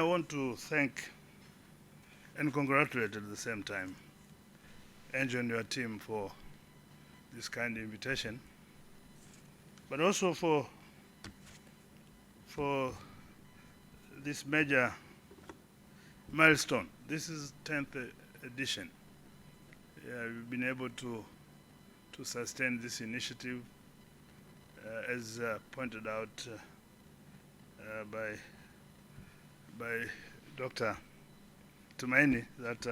I want to thank and congratulate at the same time Angel and your team for this kind invitation, but also for this major milestone. This is 10th edition. We've been able to sustain this initiative, as pointed out by Dr. Tumaini, that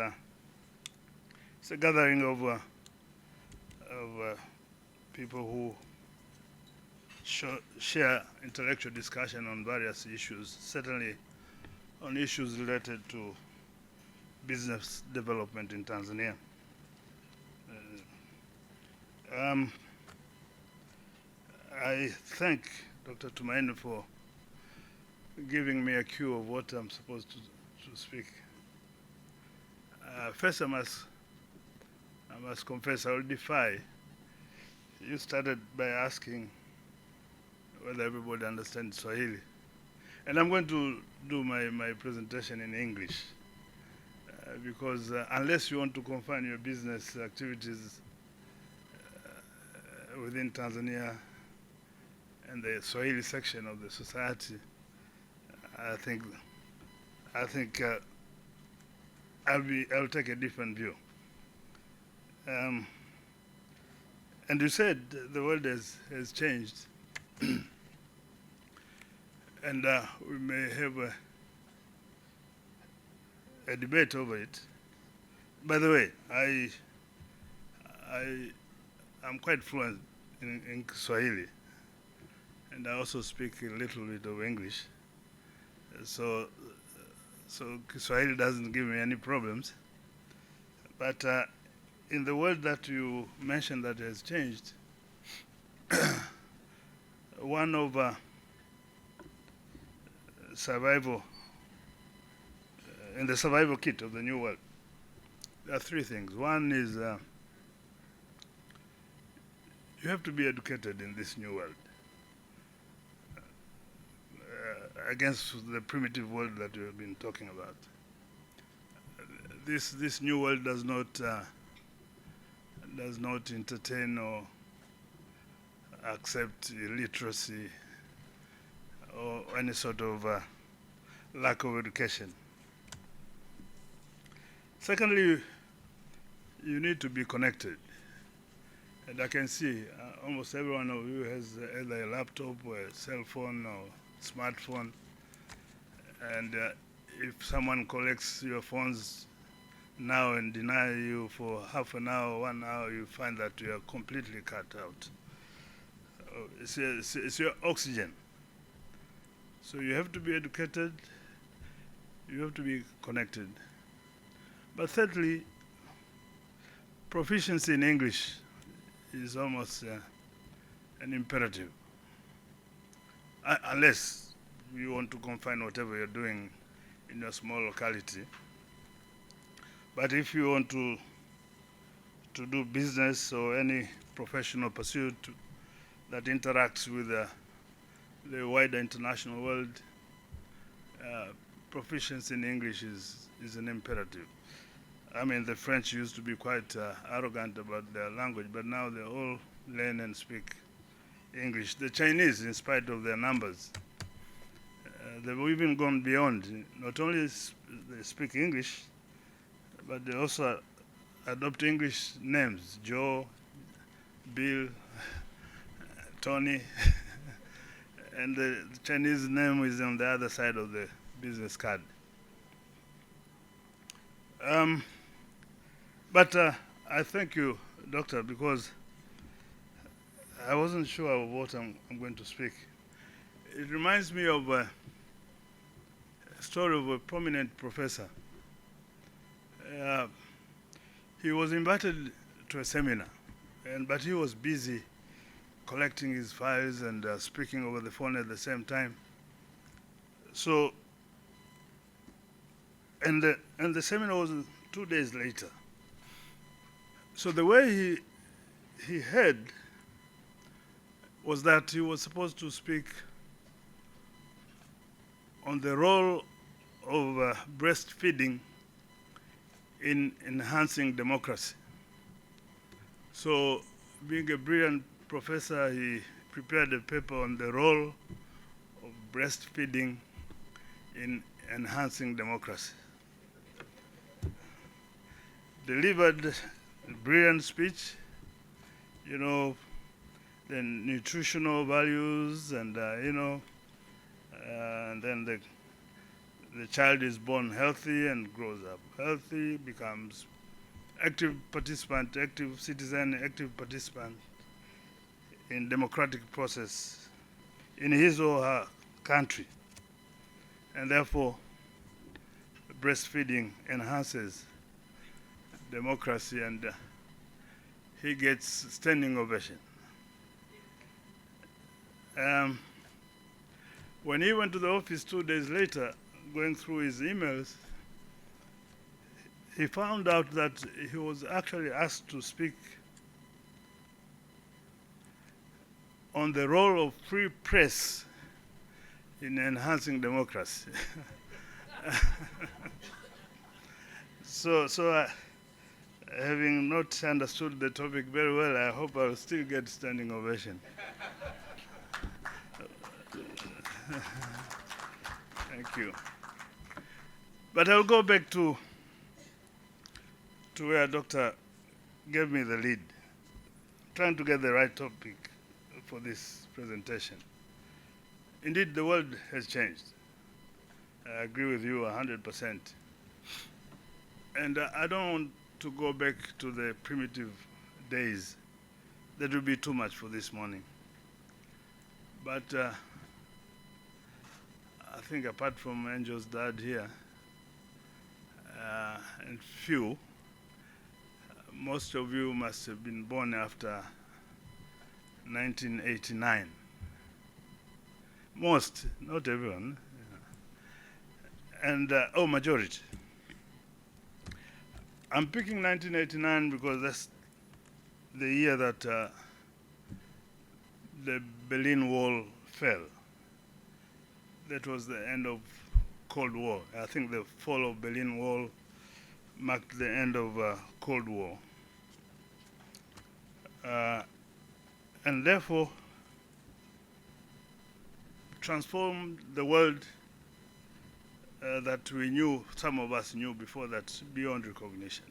it's a gathering of people who share intellectual discussion on various issues, certainly on issues related to business development in Tanzania. I thank Dr. Tumaini for giving me a cue of what I'm supposed to speak. First, I must confess, I will defy. You started by asking whether everybody understands Swahili. And I'm going to do my presentation in English, because unless you want to confine your business activities within Tanzania and the Swahili section of the society, I think I'll take a different view. And you said the world has changed, and we may have a debate over it. By the way, I'm quite fluent in Swahili, and I also speak a little bit of English. So Swahili doesn't give me any problems. But in the world that you mentioned that has changed, one of survival, in the survival kit of the new world, there are three things. One is you have to be educated in this new world, against the primitive world that we have been talking about. This new world does not entertain or accept illiteracy or any sort of lack of education. Secondly, you need to be connected. And I can see almost every one of you has either a laptop or a cell phone or smartphone. And if someone collects your phones now and deny you for half an hour, 1 hour, you find that you are completely cut out. It's your oxygen. So you have to be educated, you have to be connected. But thirdly, proficiency in English is almost an imperative, unless you want to confine whatever you're doing in your small locality. But if you want to do business or any professional pursuit that interacts with the wider international world, proficiency in English is an imperative. I mean, the French used to be quite arrogant about their language, but now they all learn and speak English. The Chinese, in spite of their numbers, they've even gone beyond. Not only they speak English, but they also adopt English names: Joe, Bill, Tony, and the Chinese name is on the other side of the business card. But I thank you, Doctor, because I wasn't sure of what I'm going to speak. It reminds me of a story of a prominent professor. He was invited to a seminar, but he was busy collecting his files and speaking over the phone at the same time. So, and the seminar was 2 days later. So the way he had was that he was supposed to speak on the role of breastfeeding in enhancing democracy. So, being a brilliant professor, he prepared a paper on the role of breastfeeding in enhancing democracy. Delivered a brilliant speech, you know, the nutritional values, and and then the child is born healthy and grows up healthy, becomes active participant, active citizen, active participant in democratic process in his or her country. And therefore, breastfeeding enhances democracy, and he gets standing ovation. When he went to the office 2 days later, going through his emails, he found out that he was actually asked to speak on the role of free press in enhancing democracy. So having not understood the topic very well, I hope I'll still get standing ovation. Thank you. But I'll go back to where Doctor gave me the lead, trying to get the right topic for this presentation. Indeed, the world has changed. I agree with you 100%. And I don't want to go back to the primitive days. That would be too much for this morning. But I think apart from Angel's dad here, and few, most of you must have been born after 1989. Most, not everyone. And, majority. I'm picking 1989 because that's the year that the Berlin Wall fell. That was the end of Cold War. I think the fall of Berlin Wall marked the end of Cold War. And therefore transformed the world that we knew, some of us knew before that, beyond recognition.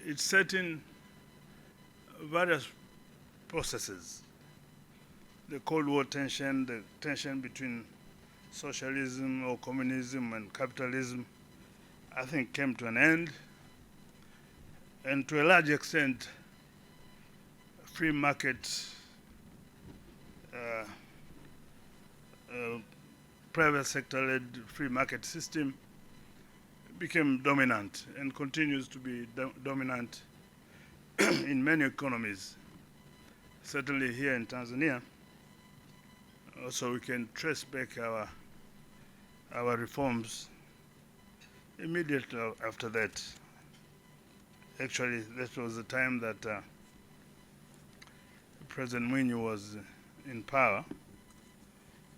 It set in various processes. The Cold War tension, the tension between socialism or communism and capitalism, I think came to an end. And to a large extent, free market, private sector-led free market system became dominant and continues to be dominant in many economies. Certainly here in Tanzania, also we can trace back our reforms immediately after that. Actually, that was the time that President Mwinyi was in power,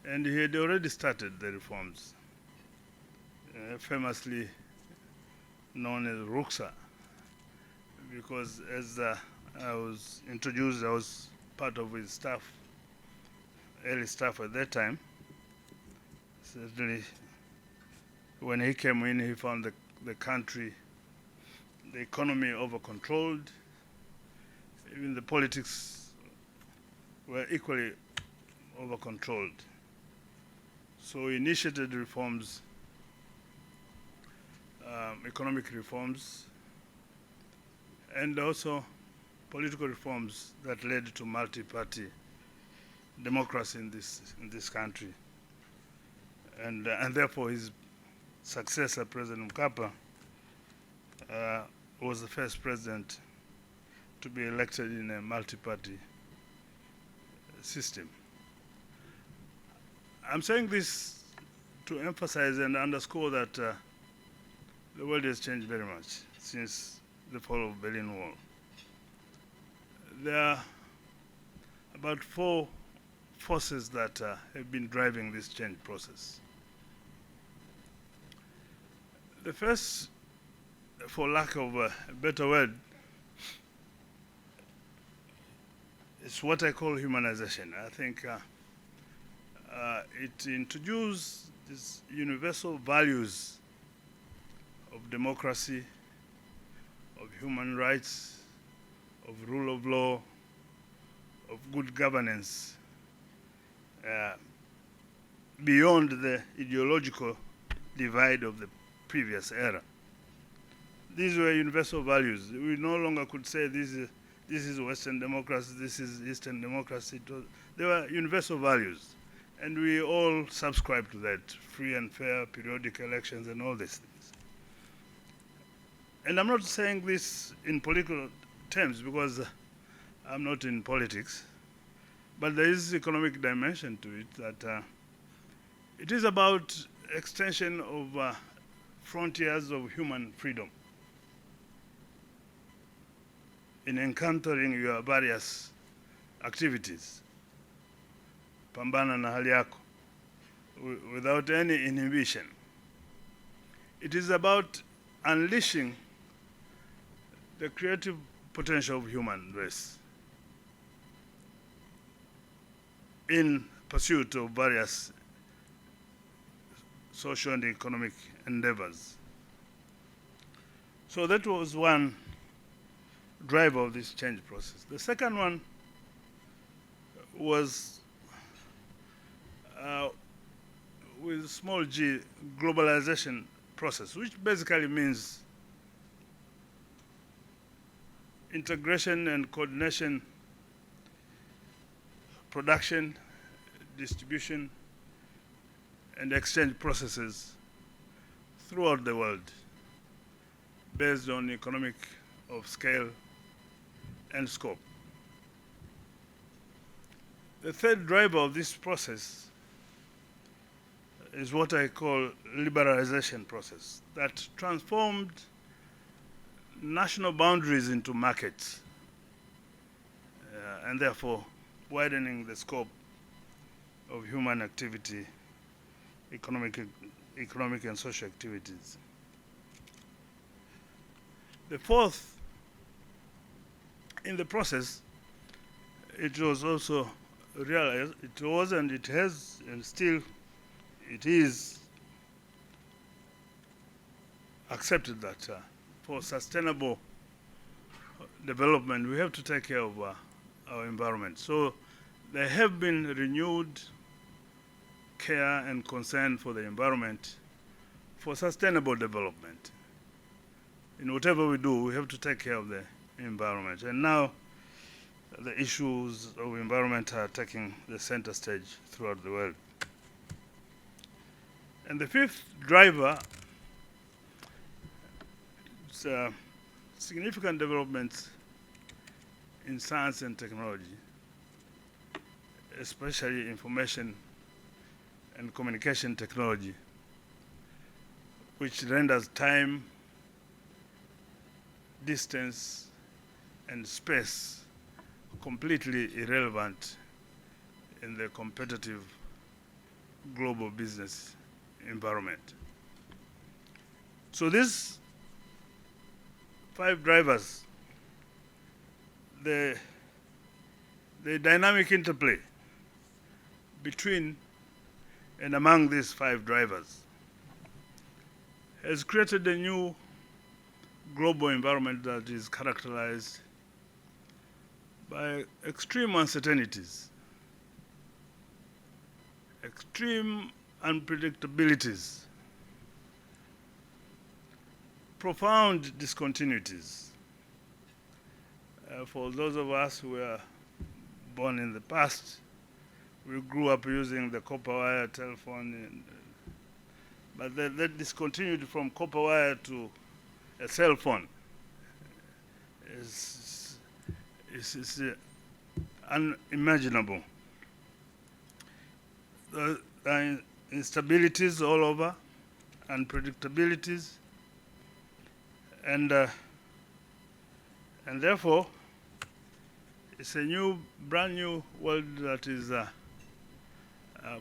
and he had already started the reforms, famously known as Ruksa, because as I was introduced, I was part of his staff, early staff at that time. Certainly, when he came in, he found the country, the economy over-controlled. Even the politics were equally over-controlled. So he initiated reforms, economic reforms, and also political reforms that led to multi-party democracy in this country. And therefore his successor, President Mkapa, was the first president to be elected in a multi-party system. I'm saying this to emphasize and underscore that the world has changed very much since the fall of Berlin Wall. There are about 4 forces that have been driving this change process. The first, for lack of a better word, is what I call humanization. I think it introduced these universal values of democracy, of human rights, of rule of law, of good governance, beyond the ideological divide of the previous era. These were universal values. We no longer could say this is Western democracy, this is Eastern democracy. They were universal values. And we all subscribe to that, free and fair periodic elections and all these things. And I'm not saying this in political terms because I'm not in politics, but there is economic dimension to it that it is about extension of frontiers of human freedom in encountering your various activities. Pambana na hali yako, without any inhibition. It is about unleashing the creative potential of human race in pursuit of various social and economic endeavors. So that was one driver of this change process. The second one was with small g, globalization process, which basically means integration and coordination, production, distribution, and exchange processes throughout the world based on economic of scale and scope. The third driver of this process is what I call liberalization process that transformed national boundaries into markets and therefore widening the scope of human activity, economic and social activities. The fourth in the process, it was also realized, it was and it has and still it is accepted that for sustainable development we have to take care of our environment. So there have been renewed care and concern for the environment for sustainable development. In whatever we do, we have to take care of the environment. And now the issues of environment are taking the center stage throughout the world. And the fifth driver is significant developments in science and technology, especially information and communication technology, which renders time, distance, and space completely irrelevant in the competitive global business environment. So these 5 drivers, the dynamic interplay between and among these 5 drivers has created a new global environment that is characterized by extreme uncertainties, extreme unpredictabilities, profound discontinuities. For those of us who were born in the past, we grew up using the copper wire telephone, but that discontinued from copper wire to a cell phone is unimaginable. There are instabilities all over, unpredictabilities, and therefore it's a brand new world that is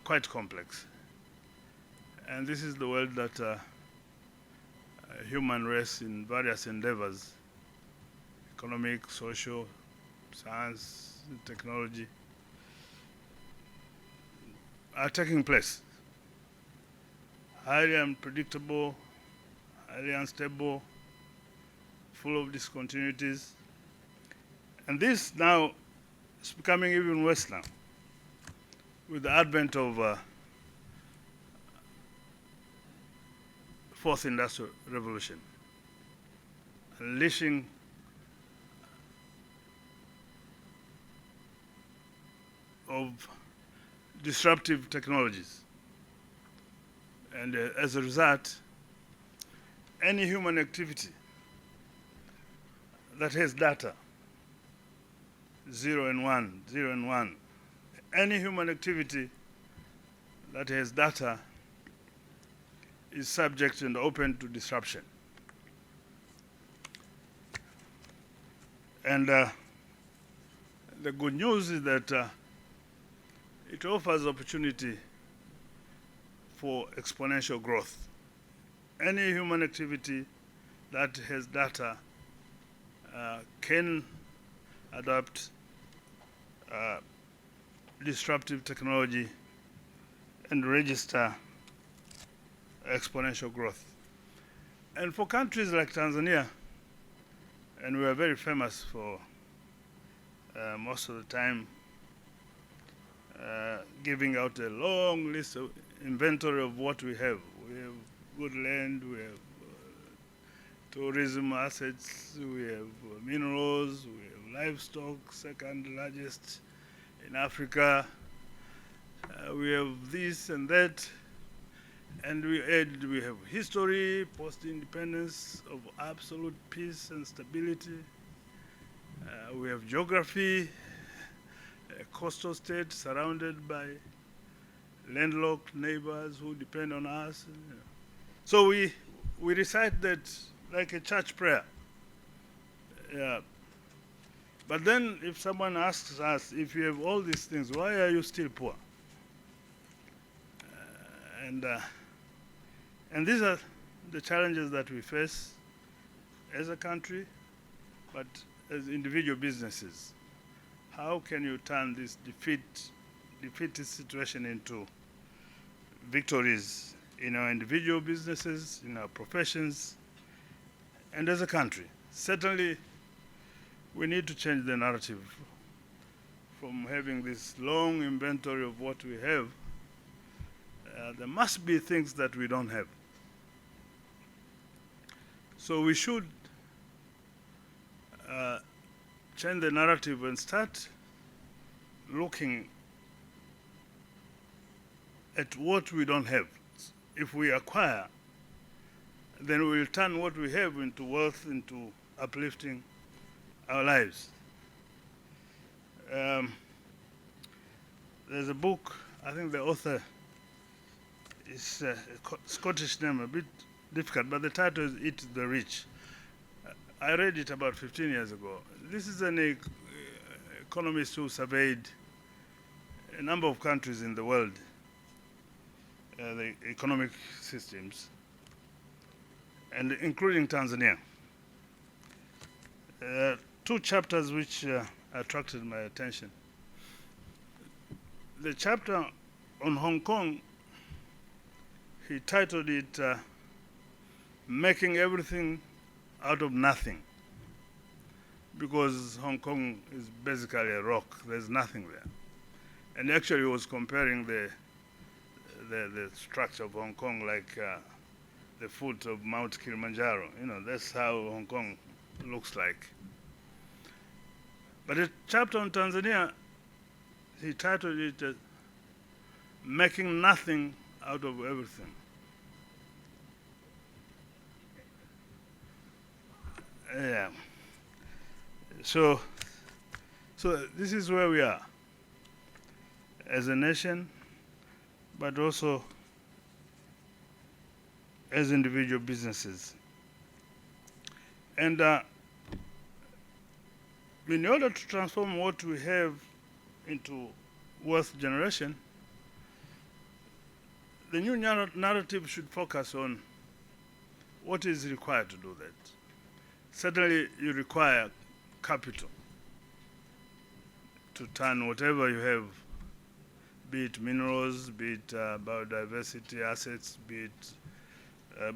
quite complex. And this is the world that human race in various endeavors, economic, social, science, technology, are taking place. Highly unpredictable, highly unstable, full of discontinuities. And this now is becoming even worse now with the advent of fourth industrial revolution, unleashing of disruptive technologies. And as a result, any human activity that has data, 0 and 1, 0 and 1, any human activity that has data is subject and open to disruption. And the good news is that it offers opportunity for exponential growth. Any human activity that has data can adopt disruptive technology and register exponential growth. And for countries like Tanzania, and we are very famous for most of the time giving out a long list of inventory of what we have. We have good land, we have tourism assets, we have minerals, we have livestock, second largest in Africa. We have this and that. And we have history, post-independence of absolute peace and stability. We have geography, a coastal state surrounded by landlocked neighbors who depend on us. So we recite that like a church prayer. But then if someone asks us, if you have all these things, why are you still poor? And these are the challenges that we face as a country, but as individual businesses. How can you turn this defeatist situation into victories in our individual businesses, in our professions, and as a country? Certainly, we need to change the narrative from having this long inventory of what we have. There must be things that we don't have. So we should change the narrative and start looking at what we don't have. If we acquire, then we'll turn what we have into wealth, into uplifting our lives. There's a book, I think the author is a Scottish name, a bit difficult, but the title is Eat the Rich. I read it about 15 years ago. This is an economist who surveyed a number of countries in the world, the economic systems, and including Tanzania. Two chapters which attracted my attention. The chapter on Hong Kong, he titled it Making Everything Out of Nothing, because Hong Kong is basically a rock. There's nothing there. And actually he was comparing the structure of Hong Kong like the foot of Mount Kilimanjaro. You know, that's how Hong Kong looks like. But the chapter on Tanzania, he titled it Making Nothing Out of Everything. Yeah. So this is where we are as a nation, but also as individual businesses. And in order to transform what we have into wealth generation, the new narrative should focus on what is required to do that? Certainly, you require capital to turn whatever you have, be it minerals, be it biodiversity assets, be it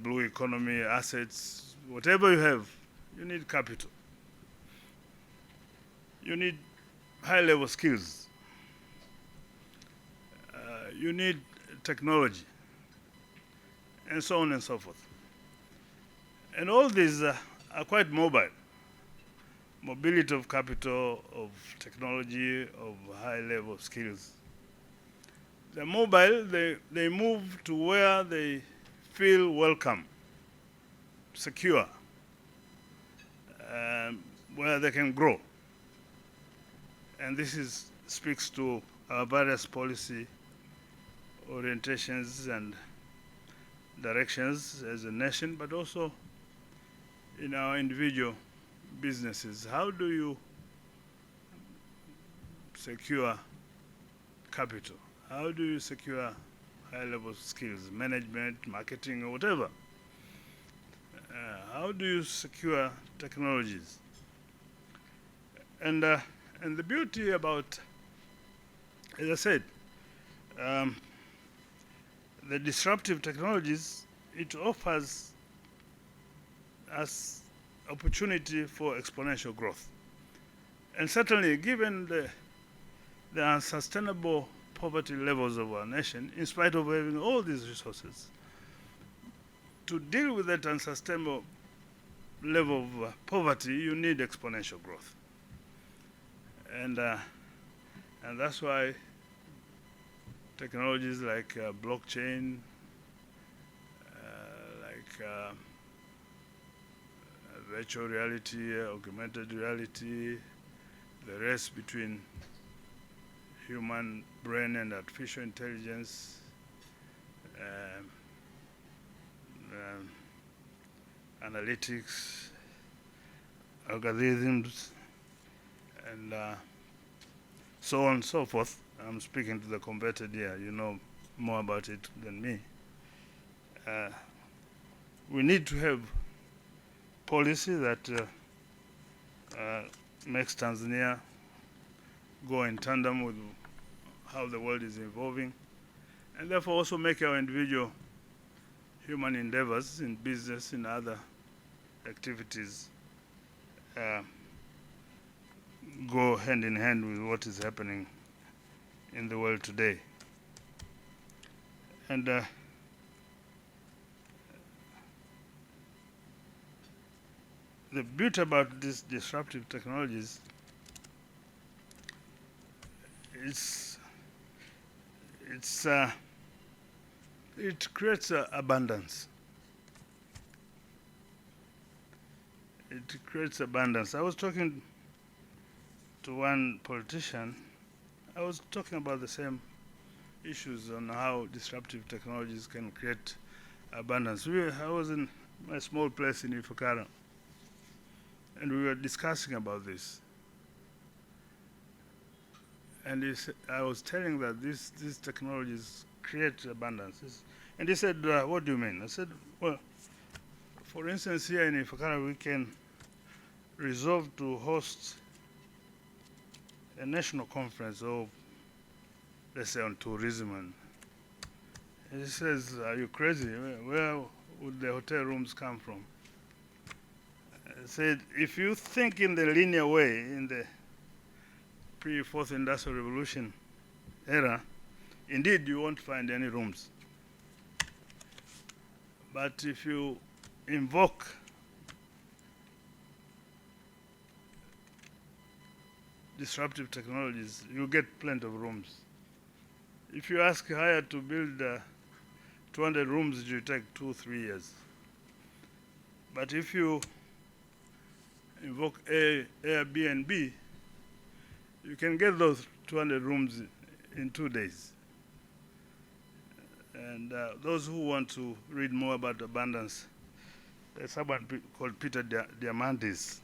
blue economy assets, whatever you have, you need capital. You need high-level skills. You need technology, and so on and so forth. And all these are quite mobile. Mobility of capital, of technology, of high-level skills. They're mobile, they move to where they feel welcome, secure, where they can grow. And this speaks to our various policy orientations and directions as a nation, but also in our individual businesses. How do you secure capital? How do you secure high-level skills, management, marketing, or whatever? How do you secure technologies? And the beauty about, as I said, the disruptive technologies, it offers us opportunity for exponential growth. And certainly, given the unsustainable poverty levels of our nation, in spite of having all these resources, to deal with that unsustainable level of poverty, you need exponential growth. And that's why technologies like blockchain, virtual reality, augmented reality, the race between human brain and artificial intelligence, analytics, algorithms, and so on and so forth. I'm speaking to the converted here. You know more about it than me. We need to have policy that makes Tanzania go in tandem with how the world is evolving, and therefore also make our individual human endeavors in business, in other activities, go hand in hand with what is happening in the world today. And the beauty about these disruptive technologies it creates abundance. It creates abundance. I was talking to one politician. I was talking about the same issues on how disruptive technologies can create abundance. I was in a small place in Ifakara, and we were discussing about this. And I was telling that these technologies create abundance. And he said, what do you mean? I said, well, for instance, here in Ifakara, we can resolve to host a national conference of, let's say, on tourism. And he says, are you crazy? Where would the hotel rooms come from? I said, if you think in the linear way, in the pre-Fourth Industrial Revolution era, indeed you won't find any rooms. But if you invoke disruptive technologies, you get plenty of rooms. If you ask Hyatt to build 200 rooms, it will take 2-3 years. But if you invoke Airbnb, you can get those 200 rooms in 2 days. And those who want to read more about abundance, there's someone called Peter Diamandis.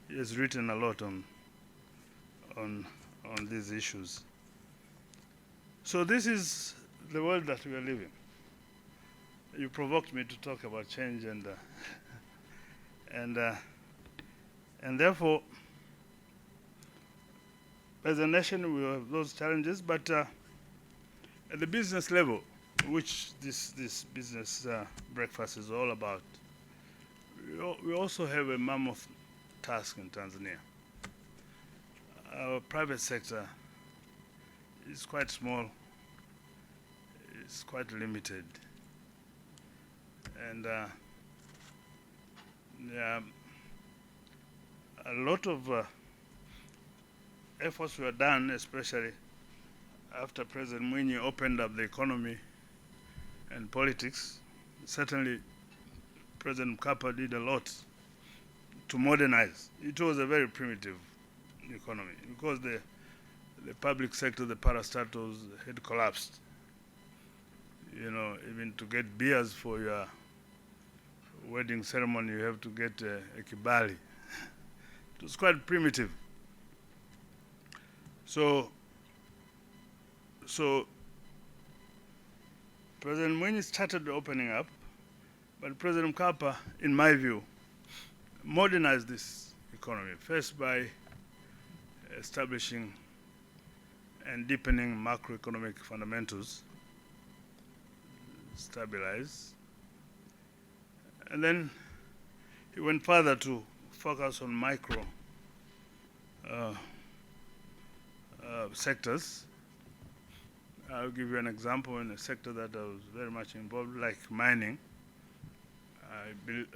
He has written a lot on these issues. So this is the world that we are living. you provoked me to talk about change, and and therefore, as a nation, we have those challenges. But at the business level, which this business breakfast is all about, we also have a mammoth task in Tanzania. Our private sector is quite small, it's quite limited, and yeah, a lot of efforts were done, especially after President Mwinyi opened up the economy and politics. Certainly, President Mkapa did a lot to modernize. It was a very primitive economy because the public sector, the parastatals, had collapsed. You know, even to get beers for your wedding ceremony, you have to get a kibali. It was quite primitive. So President Mwinyi started opening up, but President Mkapa, in my view, modernized this economy, first by establishing and deepening macroeconomic fundamentals, stabilize, and then he went further to focus on micro sectors. I'll give you an example in a sector that I was very much involved, like mining.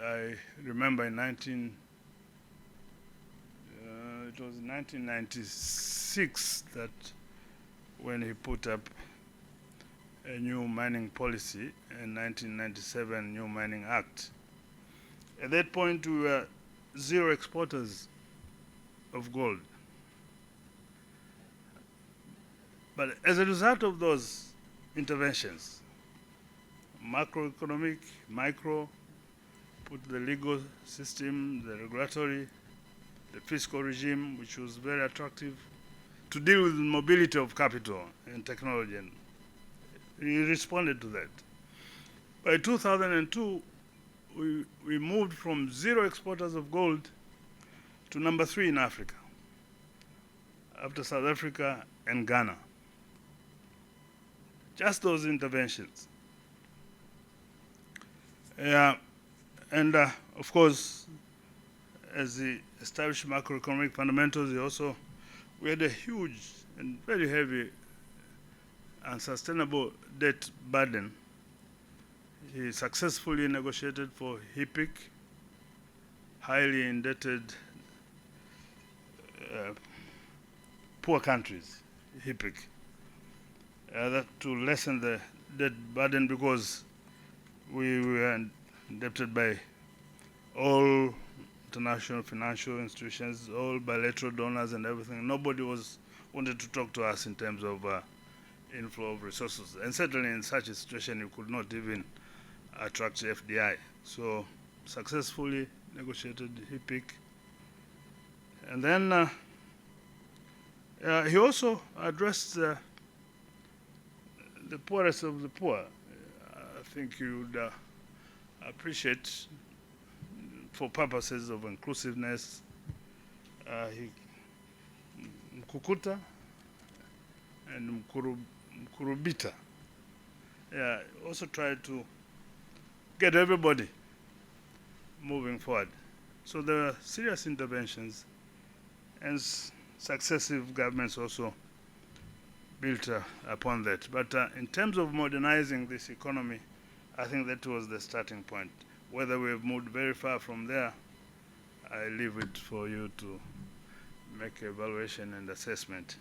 I remember in 1996 that when he put up a new mining policy, in 1997 new mining act. At that point we were zero exporters of gold. But as a result of those interventions, macroeconomic, micro, put the legal system, the regulatory, the fiscal regime, which was very attractive, to deal with the mobility of capital and technology, and he responded to that. By 2002, we moved from zero exporters of gold to number 3 in Africa, after South Africa and Ghana. Just those interventions. And of course, as he established macroeconomic fundamentals, we had a huge and very heavy unsustainable debt burden. He successfully negotiated for HIPC, highly indebted poor countries, HIPC, that to lessen the debt burden, because we were indebted by all international financial institutions, all bilateral donors and everything. Nobody wanted to talk to us in terms of inflow of resources. And certainly in such a situation, you could not even attract FDI. So successfully negotiated HIPC. And then he also addressed the poorest of the poor. I think you would appreciate, for purposes of inclusiveness, Mkukuta and Mkurubita. Also tried to get everybody moving forward. So there were serious interventions, and successive governments also built upon that. But in terms of modernizing this economy, I think that was the starting point. Whether we've moved very far from there, I leave it for you to make evaluation and assessment.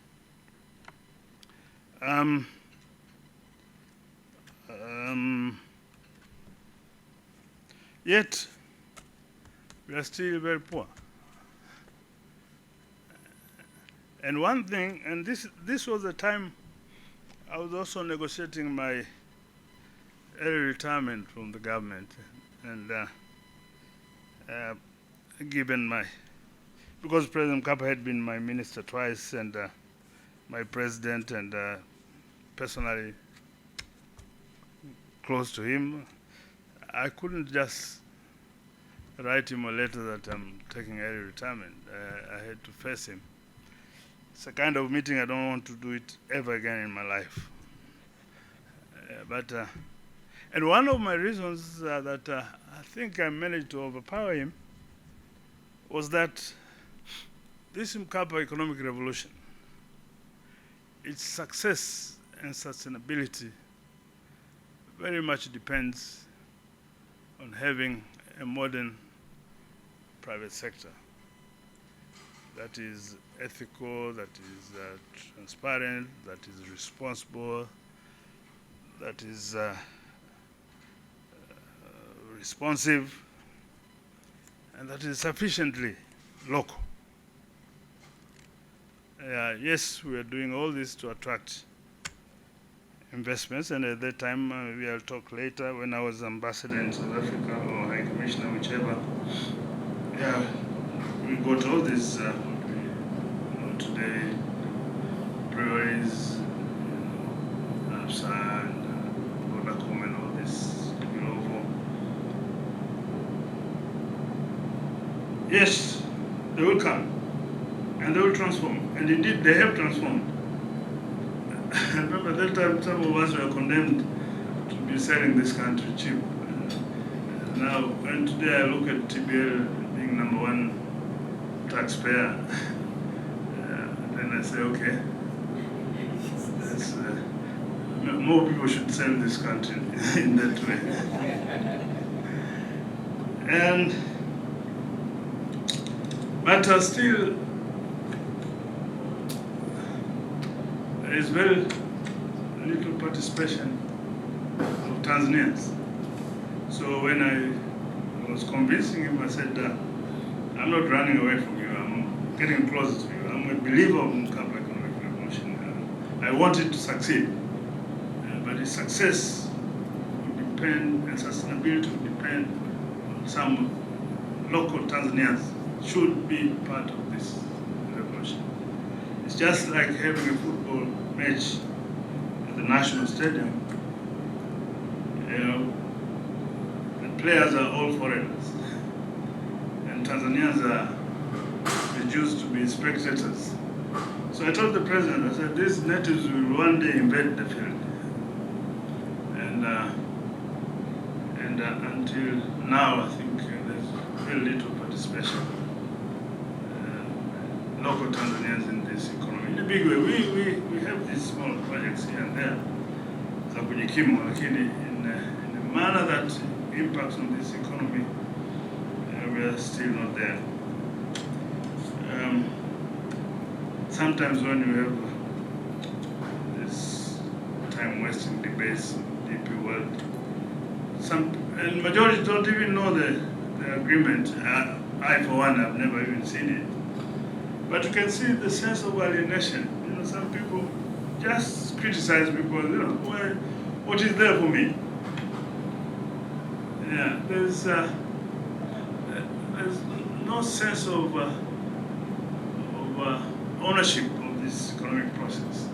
Yet, we are still very poor. And one thing, and this was the time I was also negotiating my early retirement from the government, and given because President Mkapa had been my minister twice, and my president, and personally close to him, I couldn't just write him a letter that I'm taking early retirement. I had to face him. It's a kind of meeting I don't want to do it ever again in my life. And one of my reasons that I think I managed to overpower him was that this Mkapa economic revolution, its success and sustainability very much depends on having a modern private sector that is ethical, that is transparent, that is responsible, that is responsive, and that is sufficiently local. Yes, we are doing all this to attract investments, and at that time, we'll talk later, when I was ambassador in South Africa, or High Commissioner, whichever, we got all these, today, breweries, APSA, and Vodacom, and all this, Glovo. Yes, they will come, and they will transform, and indeed, they have transformed. I remember that time some of us were condemned to be selling this country cheap. Now, when today I look at TBL being number one taxpayer, then I say, okay, more people should sell this country in that way. But still, there is very little participation of Tanzanians. So when I was convincing him, I said, I'm not running away from you, I'm getting closer to you. I'm a believer of Mkapa economic revolution. I want it to succeed. But its success would depend, and sustainability would depend on some local Tanzanians should be part of this revolution. It's just like having a football match at the national stadium. The players are all foreigners, and Tanzanians are reduced to be spectators. So I told the president, I said, these natives will one day invade the field. And until now, I think there's very little participation. Local Tanzanians in this economy. In a big way, we have these small projects here and there, za kujikimu, lakini in a manner that impacts on this economy, we are still not there. Sometimes when you have this time-wasting debates, DP World, and majority don't even know the agreement. I, for one, have never even seen it. But you can see the sense of alienation. Some people just criticize because, what is there for me? Yeah, there's no sense of ownership of this economic process,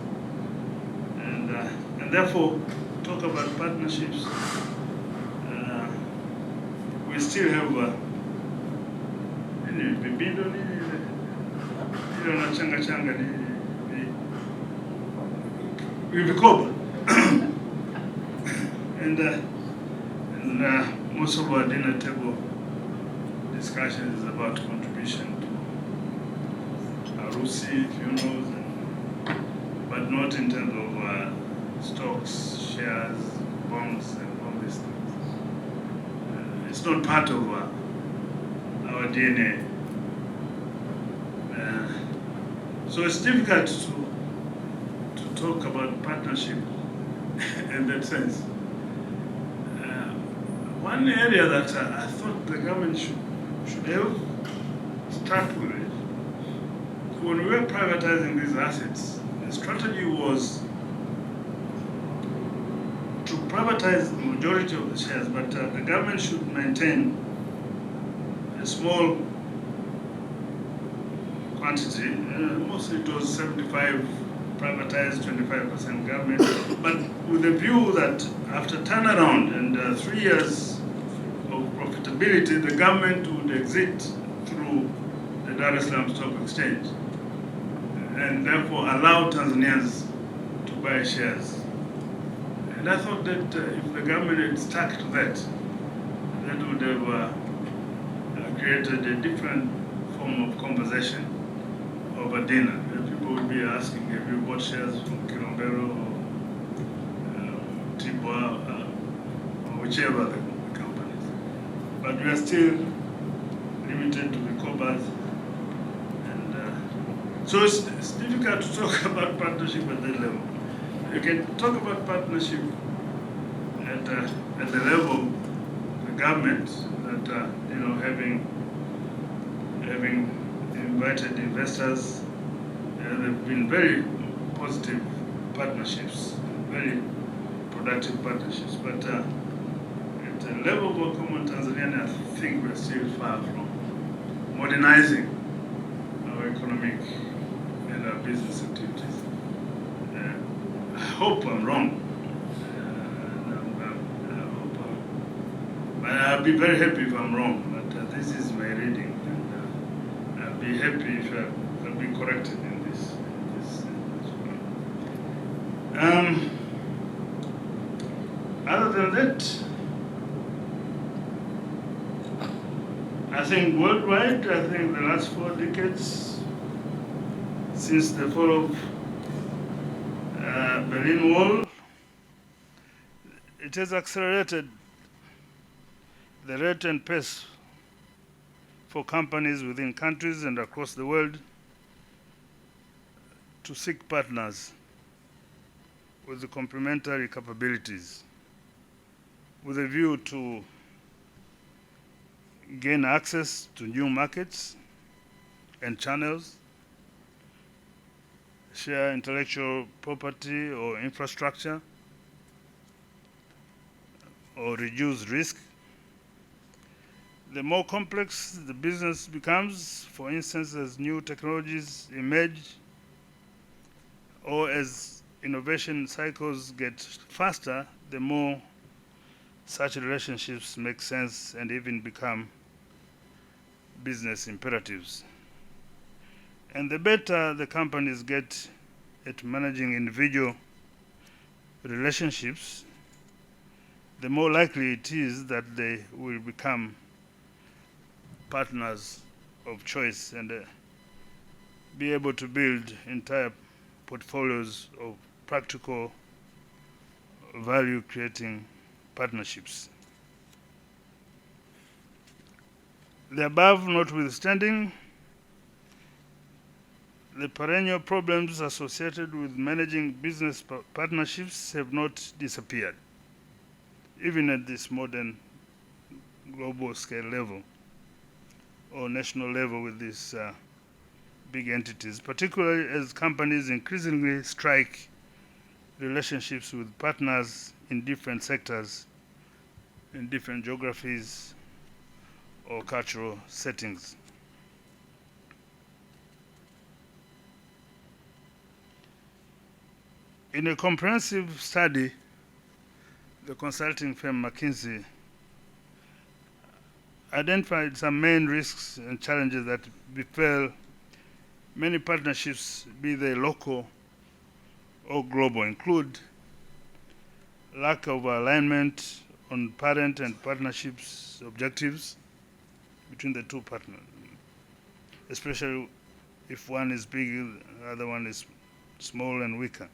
and therefore, talk about partnerships. We still have vikoba and most of our dinner table discussions is about contribution to Arusi, funerals, but not in terms of stocks, shares, bonds, and all these things. It's not part of our DNA. So it's difficult to talk about partnership in that sense. One area that I thought the government should have start with it, when we were privatizing these assets, the strategy was to privatize the majority of the shares, but the government should maintain a small quantity, mostly it was 75 privatized, 25% government, but with the view that after turnaround and 3 years possibility the government would exit through the Dar es Salaam Stock Exchange and therefore allow Tanzanians to buy shares. And I thought that if the government had stuck to that, that would have created a different form of conversation over dinner. People would be asking, have you bought shares from Kilombero or Tibwa or whichever the companies? But we are still limited to the Cobas. So it's difficult to talk about partnership at that level. You can talk about partnership at the level of the government that having invited investors, there have been very positive partnerships, very productive partnerships. But at the level of a common Tanzania, I think we're still far from modernizing our economic and our business activities. I hope I'm wrong. But I'll be very happy if I'm wrong. But this is my reading, and I'll be happy if I'll be corrected in this. Other than that, I think worldwide, I think the last 4 decades, since the fall of Berlin Wall, it has accelerated the rate and pace for companies within countries and across the world to seek partners with the complementary capabilities with a view to gain access to new markets and channels, share intellectual property or infrastructure, or reduce risk. The more complex the business becomes, for instance, as new technologies emerge or as innovation cycles get faster, the more such relationships make sense and even become business imperatives. And the better the companies get at managing individual relationships, the more likely it is that they will become partners of choice and be able to build entire portfolios of practical value-creating partnerships. The above notwithstanding, the perennial problems associated with managing business partnerships have not disappeared, even at this modern global scale level or national level with these big entities, particularly as companies increasingly strike relationships with partners in different sectors, in different geographies or cultural settings. In a comprehensive study, the consulting firm McKinsey identified some main risks and challenges that befell many partnerships, be they local or global, include lack of alignment on parent and partnerships objectives between the two partners, especially if one is big, the other one is small and weaker.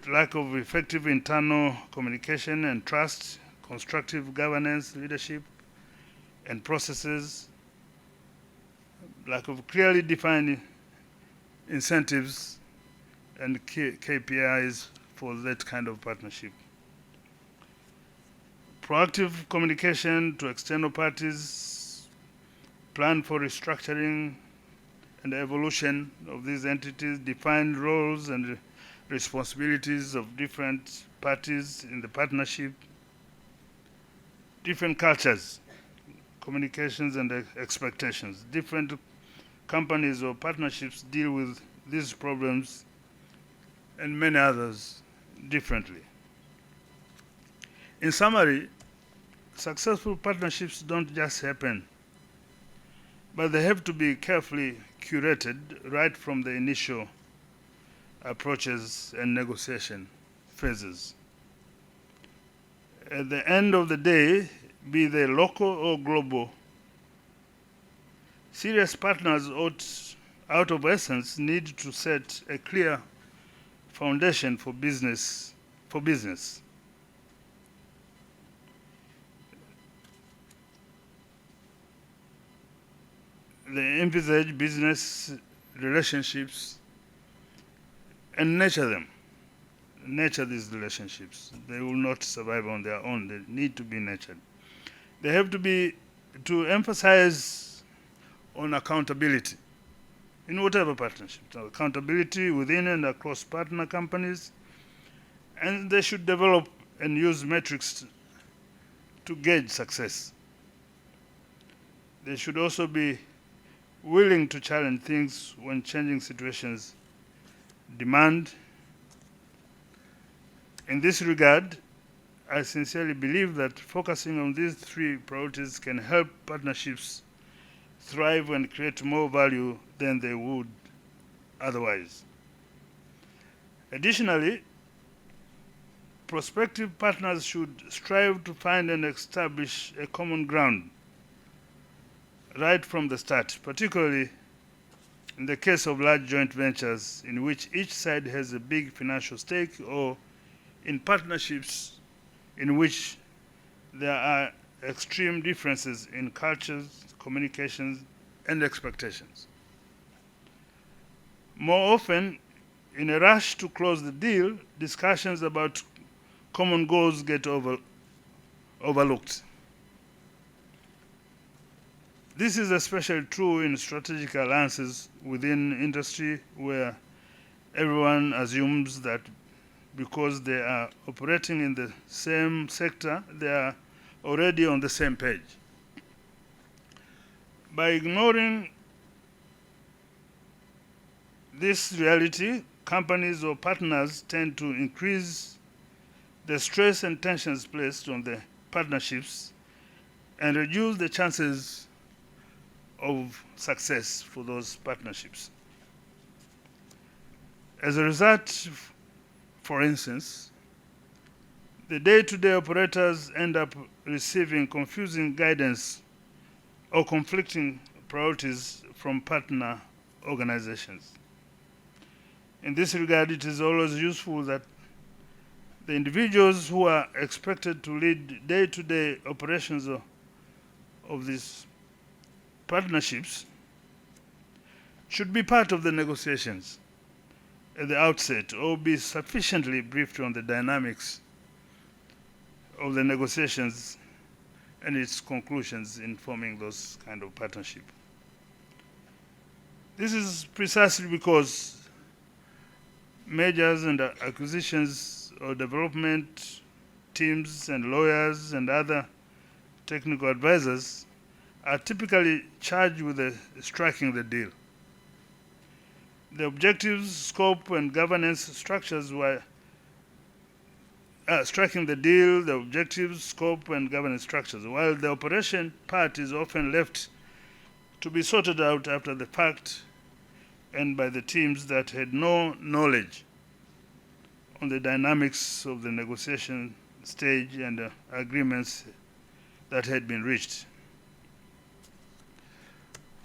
Lack of effective internal communication and trust, constructive governance, leadership, and processes, lack of clearly defined incentives and KPIs for that kind of partnership. Proactive communication to external parties, plan for restructuring and evolution of these entities, defined roles and responsibilities of different parties in the partnership, different cultures, communications and expectations. Different companies or partnerships deal with these problems and many others differently. In summary, successful partnerships don't just happen, but they have to be carefully curated right from the initial approaches and negotiation phases. At the end of the day, be they local or global, serious partners out of essence need to set a clear foundation for business. They envisage business relationships and nurture them. Nurture these relationships. They will not survive on their own. They need to be nurtured. They have to emphasize on accountability in whatever partnership. Accountability within and across partner companies, and they should develop and use metrics to gauge success. They should also be willing to challenge things when changing situations demand. In this regard, I sincerely believe that focusing on these three priorities can help partnerships thrive and create more value than they would otherwise. Additionally, prospective partners should strive to find and establish a common ground right from the start, particularly in the case of large joint ventures in which each side has a big financial stake, or in partnerships in which there are extreme differences in cultures, communications, and expectations. More often, in a rush to close the deal, discussions about common goals get overlooked. This is especially true in strategic alliances within industry, where everyone assumes that because they are operating in the same sector, they are already on the same page. By ignoring this reality, companies or partners tend to increase the stress and tensions placed on the partnerships and reduce the chances of success for those partnerships. As a result, for instance, the day-to-day operators end up receiving confusing guidance or conflicting priorities from partner organizations. In this regard, it is always useful that the individuals who are expected to lead day-to-day operations of these partnerships should be part of the negotiations at the outset, or be sufficiently briefed on the dynamics of the negotiations and its conclusions in forming those kind of partnership. This is precisely because mergers and acquisitions or development teams and lawyers and other technical advisors are typically charged with striking the deal. The objectives, scope, and governance structures were striking the deal, the objectives, scope, and governance structures, while the operation part is often left to be sorted out after the fact and by the teams that had no knowledge on the dynamics of the negotiation stage and agreements that had been reached.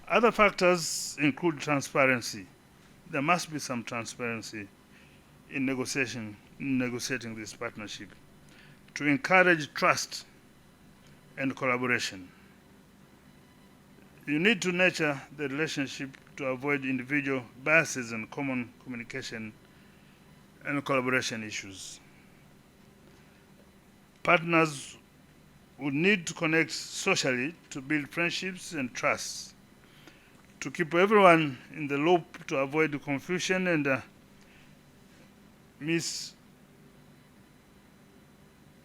Other factors include transparency. There must be some transparency in negotiating this partnership to encourage trust and collaboration. You need to nurture the relationship to avoid individual biases and common communication and collaboration issues. Partners would need to connect socially to build friendships and trust, to keep everyone in the loop, to avoid the confusion and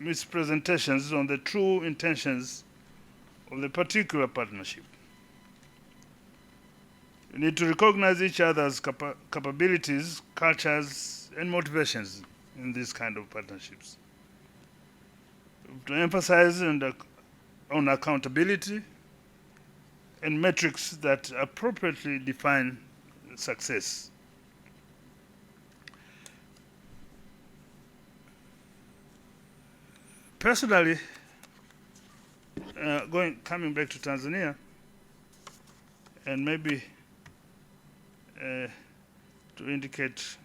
mispresentations on the true intentions of the particular partnership. You need to recognize each other's capabilities, cultures, and motivations in these kind of partnerships. To emphasize and on accountability and metrics that appropriately define success. Personally, coming back to Tanzania, and maybe to indicate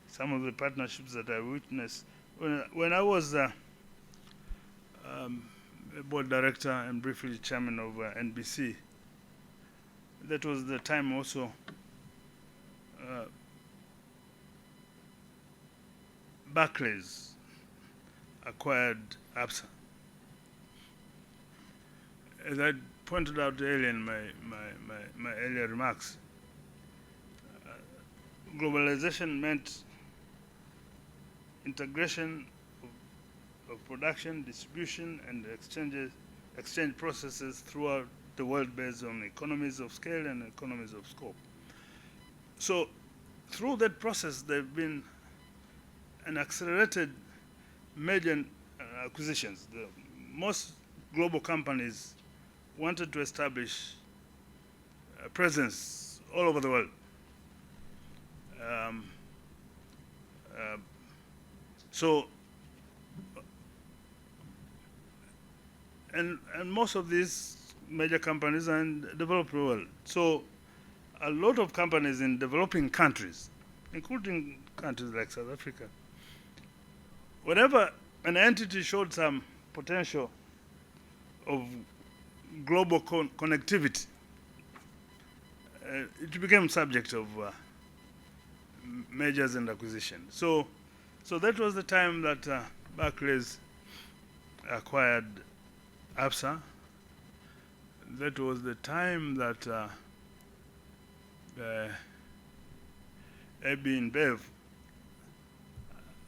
some of the partnerships that I witnessed. When I was a board director and briefly chairman of NBC, that was the time also Barclays acquired ABSA. As I pointed out earlier in my earlier remarks, globalization meant integration of production, distribution, and exchange processes throughout the world based on economies of scale and economies of scope. So through that process, there have been an accelerated major acquisitions. Most global companies wanted to establish a presence all over the world. And most of these major companies are in the developed world. So a lot of companies in developing countries, including countries like South Africa, whenever an entity showed some potential of global connectivity, it became subject of mergers and acquisition. So that was the time that Barclays acquired ABSA. That was the time that AB InBev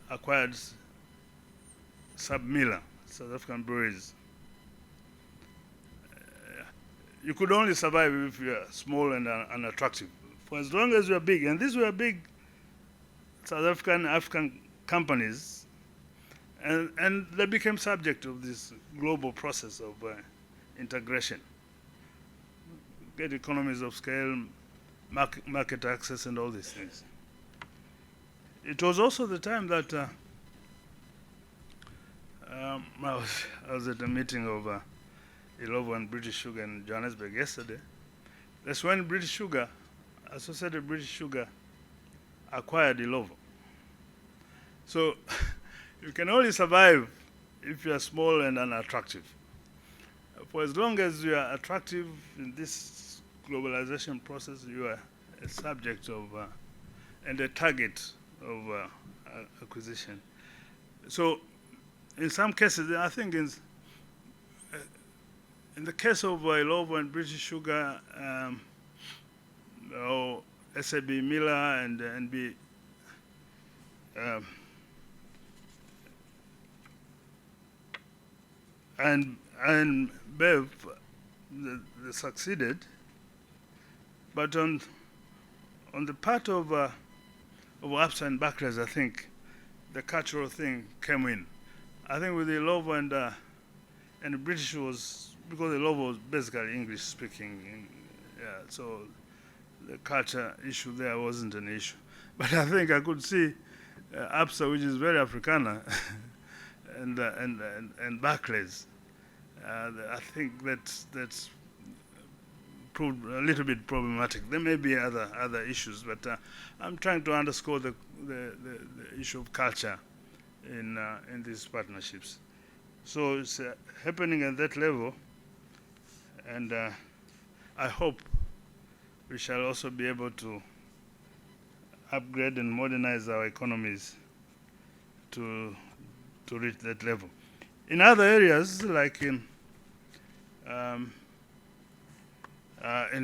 acquired Sub-Miller, South African breweries. You could only survive if you are small and unattractive. For as long as you are big, and these were big South African companies, and they became subject of this global process of integration. Get economies of scale, market access, and all these things. It was also the time that I was at a meeting of Ilovo and British Sugar in Johannesburg yesterday. That's when British Sugar, Associated British Sugar, acquired Ilovo. So you can only survive if you are small and unattractive. For as long as you are attractive in this globalization process, you are a subject of and a target of acquisition. So in some cases, I think in the case of Ilovo and British Sugar, or SAB Miller and NB, and Bev, they succeeded, but on the part of ABSA and Barclays, I think the cultural thing came in. I think with Ilovo and the British was, because Ilovo was basically English speaking, so the culture issue there wasn't an issue. But I think I could see ABSA, which is very Africana, and Barclays. I think that's proved a little bit problematic. There may be other issues, but I'm trying to underscore the issue of culture in these partnerships. So it's happening at that level, and I hope we shall also be able to upgrade and modernize our economies to reach that level. In other areas, like in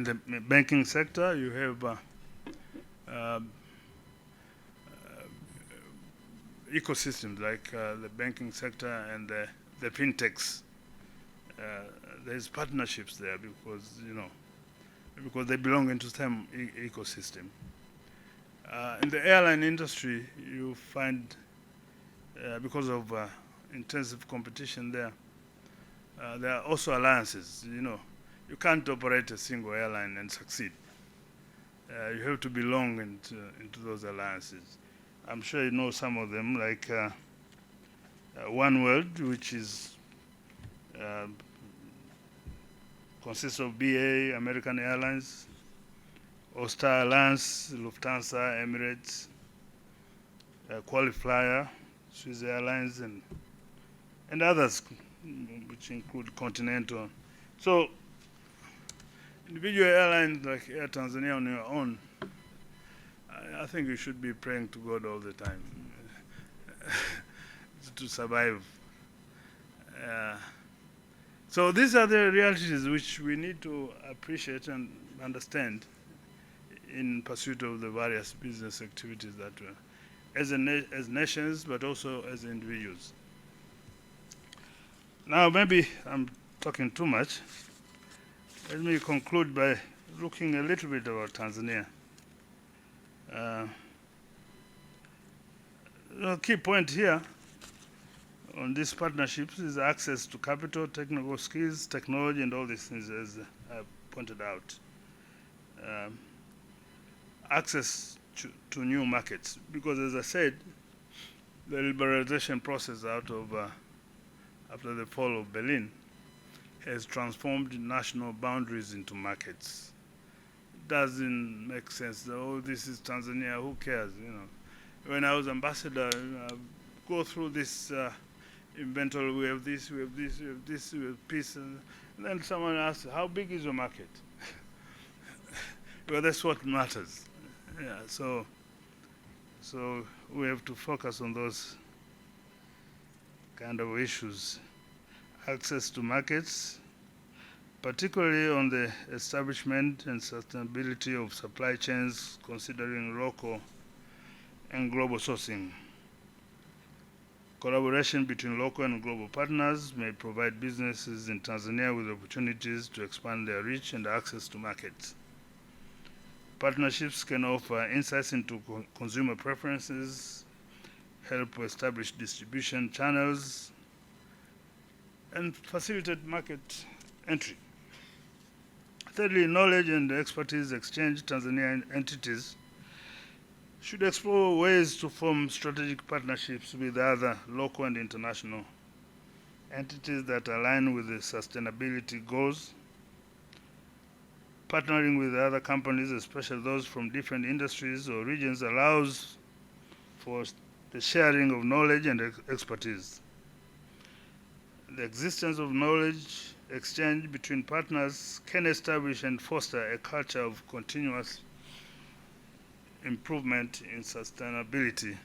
the banking sector, you have ecosystems like the banking sector and the fintechs. There's partnerships there because they belong into the same ecosystem. In the airline industry, you find, because of intensive competition there, there are also alliances. You can't operate a single airline and succeed. You have to belong into those alliances. I'm sure you know some of them, like One World, which is uh, consists of BA, American Airlines, All-Star Alliance, Lufthansa, Emirates, Qualifier, Swiss Airlines, and others, which include Continental. So individual airlines like Air Tanzania on your own, I think you should be praying to God all the time to survive. So these are the realities which we need to appreciate and understand in pursuit of the various business activities that as nations, but also as individuals. Now, maybe I'm talking too much. Let me conclude by looking a little bit about Tanzania. The key point here on these partnerships is access to capital, technical skills, technology, and all these things, as I pointed out. Access to new markets, because as I said, the liberalization process after the fall of Berlin has transformed national boundaries into markets. It doesn't make sense. Oh, this is Tanzania, who cares? When I was ambassador, go through this inventory, we have this, we have this, we have this, we have peace, and then someone asks, how big is your market? Well, that's what matters. Yeah, so we have to focus on those kind of issues. Access to markets, particularly on the establishment and sustainability of supply chains, considering local and global sourcing. Collaboration between local and global partners may provide businesses in Tanzania with opportunities to expand their reach and access to markets. Partnerships can offer insights into consumer preferences, help establish distribution channels, and facilitate market entry. Thirdly, knowledge and expertise exchange. Tanzanian entities should explore ways to form strategic partnerships with other local and international entities that align with the sustainability goals. Partnering with other companies, especially those from different industries or regions, allows for the sharing of knowledge and expertise. The existence of knowledge exchange between partners can establish and foster a culture of continuous improvement in sustainability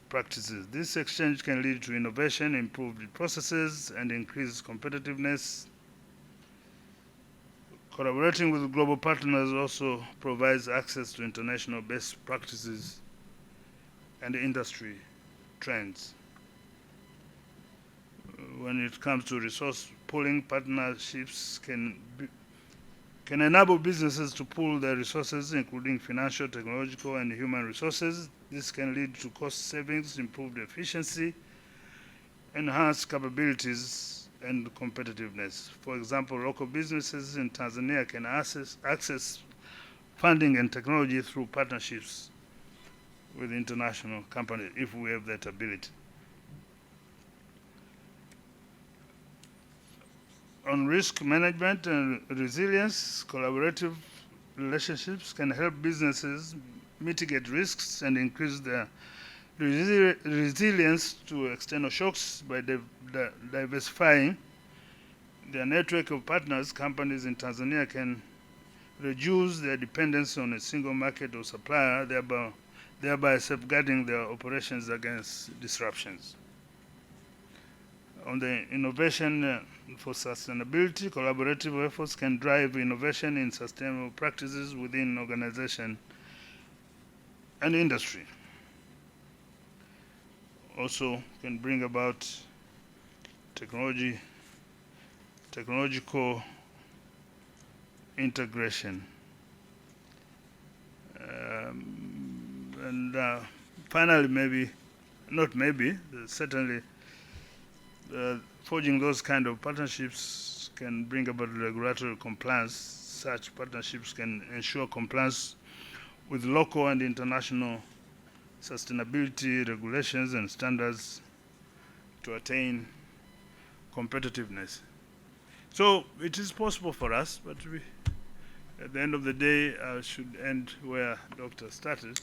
practices. This exchange can lead to innovation, improved processes, and increased competitiveness. Collaborating with global partners also provides access to international best practices and industry trends. When it comes to resource pooling, partnerships can enable businesses to pool their resources, including financial, technological, and human resources. This can lead to cost savings, improved efficiency, enhanced capabilities, and competitiveness. For example, local businesses in Tanzania can access funding and technology through partnerships with international companies if we have that ability. On risk management and resilience, collaborative relationships can help businesses mitigate risks and increase their resilience to external shocks by diversifying their network of partners. Companies in Tanzania can reduce their dependence on a single market or supplier, thereby safeguarding their operations against disruptions. On the innovation for sustainability, collaborative efforts can drive innovation in sustainable practices within organization and industry. Also can bring about technological integration. And finally, certainly, forging those kind of partnerships can bring about regulatory compliance. Such partnerships can ensure compliance with local and international sustainability regulations and standards to attain competitiveness. So it is possible for us, but at the end of the day, I should end where Dr. started.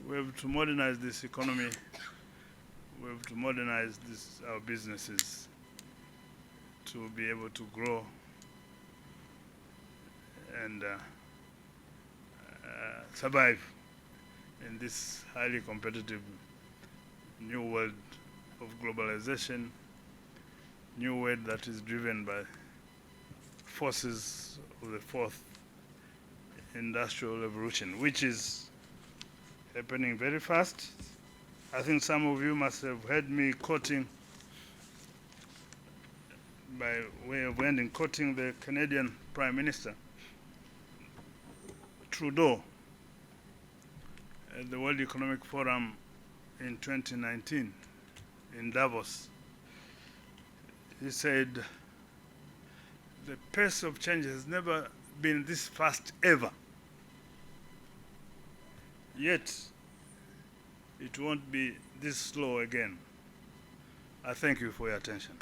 We have to modernize this economy. We have to modernize our businesses to be able to grow and survive in this highly competitive new world of globalization, new world that is driven by forces of the fourth industrial revolution, which is happening very fast. I think some of you must have heard me quoting, by way of ending, quoting the Canadian Prime Minister, Trudeau, at the World Economic Forum in 2019 in Davos. He said, the pace of change has never been this fast ever. Yet, it won't be this slow again. I thank you for your attention.